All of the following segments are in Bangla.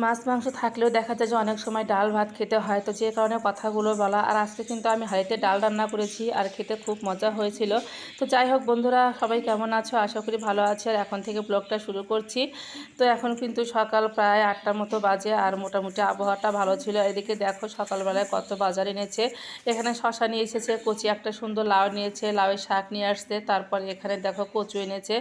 মাছ মাংস থাকলেও দেখা যায় যে অনেক সময় ডাল ভাত খেতে হয়, তো যে কারণে কথাগুলো বলা। আর আজকে কিন্তু আমি হাঁড়িতে ডাল রান্না করেছি আর খেতে খুব মজা হয়েছিল। তো যাই হোক বন্ধুরা, সবাই কেমন আছো? আশা করি ভালো আছে। আর এখন থেকে ব্লগটা শুরু করছি। তো এখন কিন্তু সকাল প্রায় 8টার মতো বাজে আর মোটামুটি আবহাওয়াটা ভালো ছিল। এদিকে দেখো সকালবেলায় কত বাজার এনেছে। এখানে শশা নিয়ে এসেছে, কচি একটা সুন্দর লাউ নিয়েছে, লাউয়ের শাক নিয়ে আসছে, তারপর এখানে দেখো কচু এনেছে।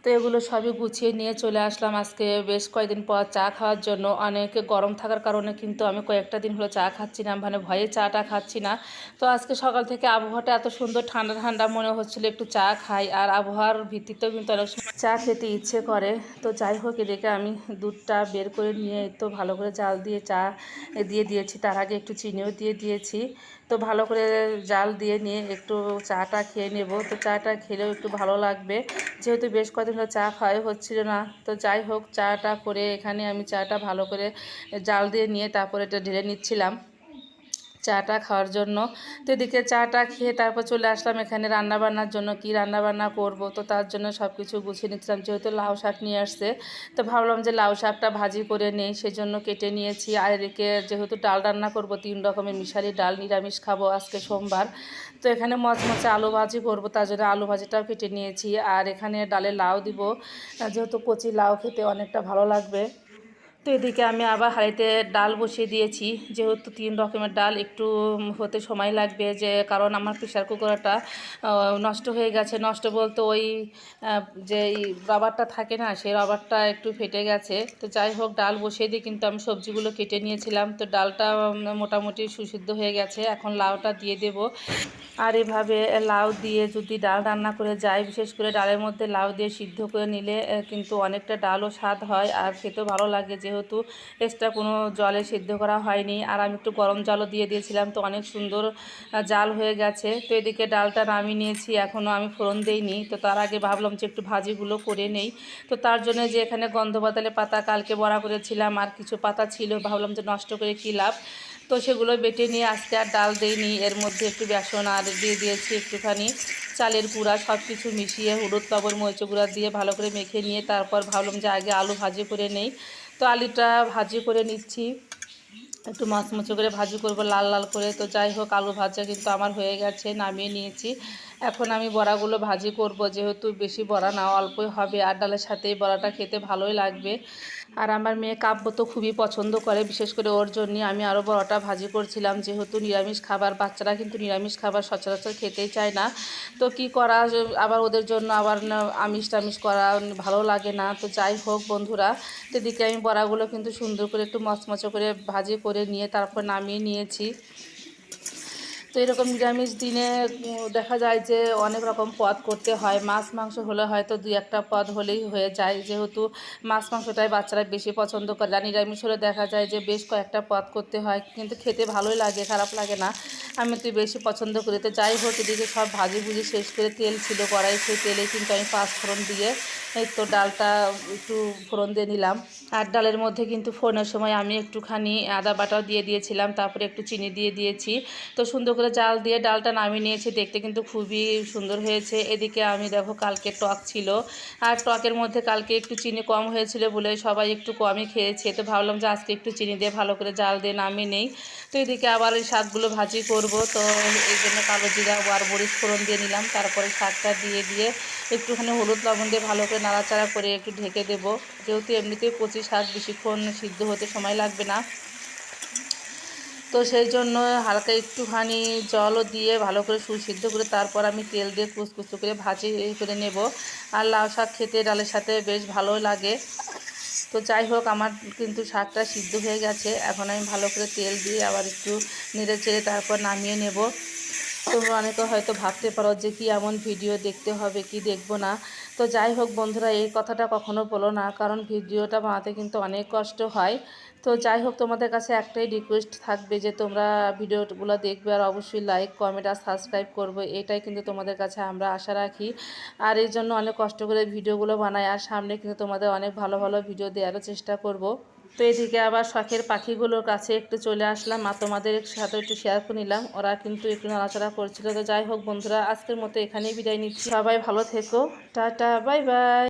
তো এগুলো সবই গুছিয়ে নিয়ে চলে আসলাম আজকে বেশ কয়েকদিন পর চা খাওয়ার জন্য। অনেক গরম থাকার কারণে কিন্তু আমি কয়েকটা দিন হলো চা খাচ্ছি না, মানে ভয়ে চাটা খাচ্ছি না। তো আজকে সকাল থেকে আবহাওয়াটা এত সুন্দর ঠান্ডা ঠান্ডা মনে হচ্ছিল, একটু চা খাই। আর আবহাওয়ার ভিত্তিতেও কিন্তু অনেক সময় চা খেতে ইচ্ছে করে। তো যাই হোক, এদিকে আমি দুধটা বের করে নিয়ে তো ভালো করে জাল দিয়ে চা দিয়ে দিয়েছি, তার আগে একটু চিনিও দিয়ে দিয়েছি। তো ভালো করে জাল দিয়ে নিয়ে একটু চাটা খেয়ে নেব। তো চাটা খেলেও একটু ভালো লাগবে, যেহেতু বেশ কদিন ধরে চা খাওয়াই হচ্ছিল না। তো যাই হোক, চাটা করে এখানে আমি চাটা ভালো করে জাল দিয়ে নিয়ে তারপরে এটা ঢেলে নিচ্ছিলাম চাটা খাওয়ার জন্য। তো এদিকে চাটা খেয়ে তারপর চলে আসলাম এখানে রান্নাবান্নার জন্য। কি রান্নাবান্না করব, তো তার জন্য সব কিছু গুছিয়ে নিচ্ছিলাম। যেহেতু লাউ শাক নিয়ে আসছে, তো ভাবলাম যে লাউ শাকটা ভাজি করে নেই, সেজন্য কেটে নিয়েছি। আর এদিকে যেহেতু ডাল রান্না করব, 3 রকমের মিশালি ডাল, নিরামিষ খাবো আজকে সোমবার। তো এখানে মচমচে আলু ভাজি করব, তার জন্য আলু ভাজিটাও কেটে নিয়েছি। আর এখানে ডালে লাউ দিব, যেহেতু কচি লাউ খেতে অনেকটা ভালো লাগবে। তো এদিকে আমি আবার হাঁড়িতে ডাল বসিয়ে দিয়েছি। যেহেতু 3 রকমের ডাল, একটু হতে সময় লাগবে, যে কারণ আমার প্রেশার কুকারটা নষ্ট হয়ে গেছে। নষ্ট বলতে ওই যে রবারটা থাকে না, সেই রবারটা একটু ফেটে গেছে। তো যাই হোক, ডাল বসিয়ে দিয়ে কিন্তু আমি সবজিগুলো কেটে নিয়েছিলাম। তো ডালটা মোটামুটি সুসিদ্ধ হয়ে গেছে, এখন লাউটা দিয়ে দেব। আর এভাবে লাউ দিয়ে যদি ডাল রান্না করে যায়, বিশেষ করে ডালের মধ্যে লাউ দিয়ে সিদ্ধ করে নিলে কিন্তু অনেকটা ডালও স্বাদ হয় আর খেতেও ভালো লাগে, যেহেতু এক্সট্রা কোনো জলে সিদ্ধ করা হয়নি। আর আমি একটু গরম জলও দিয়ে দিয়েছিলাম, তো অনেক সুন্দর জাল হয়ে গেছে। তো এদিকে ডালটা নামিয়ে নিয়েছি, এখনও আমি ফোড়ন দেইনি। তো তার আগে ভাবলাম যে একটু ভাজিগুলো করে নেই। তো তার জন্য যে এখানে গন্ধবাতালে পাতা কালকে বড়া করেছিলাম, আর কিছু পাতা ছিল, ভাবলাম যে নষ্ট করে কী লাভ। তো সেগুলো বেটে নিয়ে আজকে আর ডাল দেইনি, এর মধ্যে একটু বেসন আর দিয়ে দিয়েছি একটুখানি চালের গুঁড়া, সব কিছু মিশিয়ে হলুদ লবণ মরিচ গুঁড়া দিয়ে ভালো করে মেখে নিয়ে তারপর ভাবলাম যে আগে আলু ভাজি করে নেই। তো আলুটা ভাজি করে নিচ্ছি, একটু মচমচে করে ভাজি করব লাল লাল করে। তো যাই হোক, আলু ভাজা কিন্তু আমার হয়ে গেছে, নামিয়ে নিয়েছি। এখন আমি বড়াগুলো ভাজি করব, যেহেতু বেশি বড়া না, অল্পই হবে। আর ডালের সাথে এই বড়াটা খেতে ভালোই লাগবে। আর আমার মেয়ে কাব্য তো খুবই পছন্দ করে, বিশেষ করে ওর জন্য আমি আরও বড়াটা ভাজি করছিলাম। যেহেতু নিরামিষ খাবার, বাচ্চারা কিন্তু নিরামিষ খাবার সচরাচর খেতেই চায় না। তো কি করা, আবার ওদের জন্য আবার আমিষ টামিষ করা ভালো লাগে না। তো যাই হোক বন্ধুরা, তো এদিকে আমি বড়াগুলো কিন্তু সুন্দর করে একটু মচমচে করে ভাজি করে নিয়ে তারপর নামিয়ে নিয়েছি। তো এরকম নিরামিষ দিনে দেখা যায় যে অনেক রকম পদ করতে হয়। মাছ মাংস হলে হয়তো 2-1টা পদ হলেই হয়ে যায়, যেহেতু মাছ মাংসটাই বাচ্চারা বেশি পছন্দ করে। আর নিরামিষ হলে দেখা যায় যে বেশ কয়েকটা পদ করতে হয়, কিন্তু খেতে ভালোই লাগে, খারাপ লাগে না। আমি তো বেশি পছন্দ করি। তো যাই হোক, এদিকে সব ভাজি ভুজি শেষ করে তেল ছিল কড়াই, সেই তেলে কিন্তু আমি 5 ফোড়ন দিয়ে এই তো ডালটা একটু ফোড়ন দিয়ে নিলাম। আর ডালের মধ্যে কিন্তু ফোড়নের সময় আমি একটুখানি আদা বাটাও দিয়ে দিয়েছিলাম, তারপরে একটু চিনি দিয়ে দিয়েছি। তো সুন্দর করে জাল দিয়ে ডালটা নামিয়ে নিয়েছি, দেখতে কিন্তু খুবই সুন্দর হয়েছে। এদিকে আমি দেখো কালকে টক ছিল, আর টকের মধ্যে কালকে একটু চিনি কম হয়েছিল বলে সবাই একটু কমই খেয়েছে। তো ভাবলাম যে আজকে একটু চিনি দিয়ে ভালো করে জাল দিয়ে নামিয়ে নেই। তো এদিকে আবার এই শাকগুলো ভাজি করব, তো এই জন্য কালো জিরা আর মরিচ ফোড়ন দিয়ে নিলাম, তারপরে শাকটা দিয়ে একটুখানি হলুদ লবণ দিয়ে ভালো করে নাড়াচাড়া করে একটু ঢেকে দেবো। যেহেতু এমনিতেই কচি শাক, বেশিক্ষণ সিদ্ধ হতে সময় লাগবে না, তো সেই জন্য হালকা একটুখানি জলও দিয়ে ভালো করে সুসিদ্ধ করে তারপর আমি তেল দিয়ে কুচকুচো করে ভাজি করে নেব। আর লাউ শাক খেতে ডালের সাথে বেশ ভালো লাগে। তো যাই হোক, আমার কিন্তু শাকটা সিদ্ধ হয়ে গেছে, এখন আমি ভালো করে তেল দিয়ে আবার একটু নেড়ে চেড়ে তারপর নামিয়ে নেব। তোমরা অনেকে হয়তো ভাবতে পারো যে কি এমন ভিডিও দেখতে হবে, কি দেখবো না। তো যাই হোক বন্ধুরা, এই কথাটা কখনো বলো না, কারণ ভিডিওটা বানাতে কিন্তু অনেক কষ্ট হয়। তো যাই হোক, তোমাদের কাছে একটাই রিকোয়েস্ট থাকবে যে তোমরা ভিডিওগুলো দেখবে, আর অবশ্যই লাইক কমেন্ট আর সাবস্ক্রাইব করবে, এটাই কিন্তু তোমাদের কাছে আমরা আশা রাখি। আর এই জন্য অনেক কষ্ট করে ভিডিওগুলো বানাই, আর সামনে কিন্তু তোমাদের অনেক ভালো ভালো ভিডিও দেওয়ারও চেষ্টা করব। তো এদিকে আবার শখের পাখিগুলোর কাছে একটু চলে আসলাম, আর তোমাদের সাথে একটু শেয়ার করে নিলাম, ওরা কিন্তু একটু নাড়াচাড়া করছিল। তো যাই হোক বন্ধুরা, আজকের মতো এখানেই বিদায় নিচ্ছি, সবাই ভালো থেকো, টাটা বাই বাই।